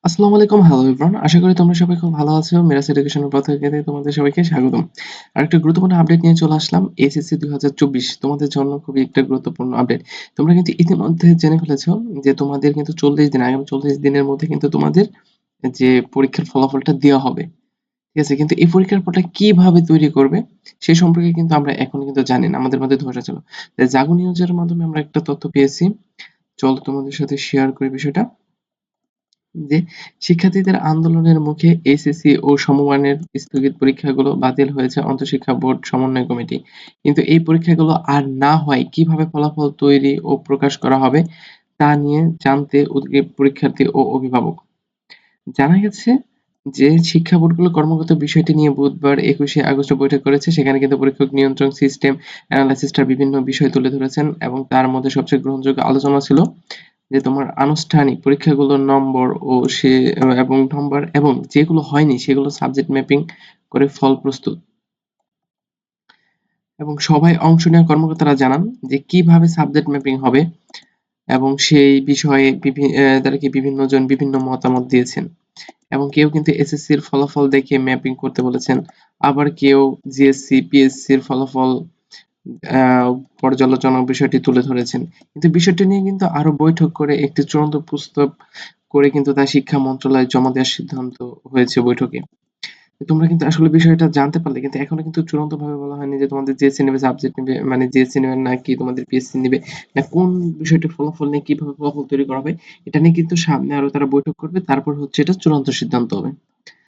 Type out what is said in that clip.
আসসালামু আলাইকুম। Hello everyone. আশা করি তোমরা সবাই খুব ভালো আছো। মেরাজ এডুকেশনের পক্ষ থেকে তোমাদের সবাইকে স্বাগতম। আরেকটা গুরুত্বপূর্ণ আপডেট নিয়ে চলে আসলাম। এসএসসি 2024 তোমাদের জন্য খুবই একটা গুরুত্বপূর্ণ আপডেট। তোমরা কিন্তু ইতিমধ্যে জেনে ফেলেছো যে তোমাদের কিন্তু 40 দিন, আগামী 40 দিনের মধ্যে কিন্তু তোমাদের যে পরীক্ষার ফলাফলটা দেওয়া হবে। ঠিক আছে? কিন্তু এই পরীক্ষার ফলটা কিভাবে তৈরি করবে সে সম্পর্কে কিন্তু আমরা এখন কিন্তু জানি না। আমাদের মধ্যে ধোঁয়াশা ছিল। তাই জাগো নিউজের মাধ্যমে আমরা একটা তথ্য পেয়েছি। চলো তোমাদের সাথে শেয়ার করি বিষয়টা। যে শিক্ষার্থীদের আন্দোলনের মুখে এইচএসসি ও সমমানের স্থগিত পরীক্ষাগুলো বাতিল হয়েছে অন্তঃশিক্ষা বোর্ড সমন্বয় কমিটি। কিন্তু এই পরীক্ষাগুলো আর না হওয়ায় কিভাবে ফলাফল তৈরি ও প্রকাশ করা হবে তা নিয়ে জানতে উদ্গ্রীব পরীক্ষার্থী ও অভিভাবক। জানা গেছে যে শিক্ষা বোর্ডগুলো কর্মগত বিষয়টি নিয়ে বুধবার ২১শে আগস্ট বৈঠক করেছে। সেখানে কিন্তু পরীক্ষক নিয়ন্ত্রণ সিস্টেম অ্যানালাইসিসটার বিভিন্ন বিষয় তুলে ধরেছেন এবং তার মধ্যে সবচেয়ে গ্রহণযোগ্য আলোচনা ছিল যে তোমার আনুষ্ঠানিক পরীক্ষাগুলোর নম্বর ও সে এবং নম্বর এবং যেগুলো হয়নি সেগুলো সাবজেক্ট ম্যাপিং করে ফল প্রস্তুত। এবং সভায় অংশ নেওয়া কর্মকর্তারা জানান যে কিভাবে সাবজেক্ট ম্যাপিং হবে এবং সেই বিষয়ে তারা কি বিভিন্ন জন বিভিন্ন মতামত দিয়েছেন। এবং কেউ কিন্তু এসএসসির ফলাফল দেখে ম্যাপিং করতে বলেছেন। আবার কেউ জিএসসি, পিএসসির ফলাফল আ পর্যালোচনা বিষয়টি তুলে ধরেছেন। কিন্তু বিষয়টি নিয়ে কিন্তু আরো বৈঠক করে একটি চূড়ান্ত প্রস্তাব করে কিন্তু তা শিক্ষা মন্ত্রণালয়ে জমা দেওয়ার সিদ্ধান্ত হয়েছে বৈঠকে। তোমরা কিন্তু আসলে বিষয়টা জানতে পারলে কিন্তু এখনো কিন্তু চূড়ান্তভাবে বলা হয়নি যে তোমাদের জেএসসি নেবে, সাবজেক্ট নেবে মানে জেএসসি নেবে নাকি তোমাদের পিএসসি নিবে না কোন বিষয়টির ফলাফল নিয়ে কিভাবে ফলাফল তৈরি করা হবে এটা নিয়ে কিন্তু সামনে আরো তারা বৈঠক করবে। তারপর হচ্ছে এটা চূড়ান্ত সিদ্ধান্ত হবে।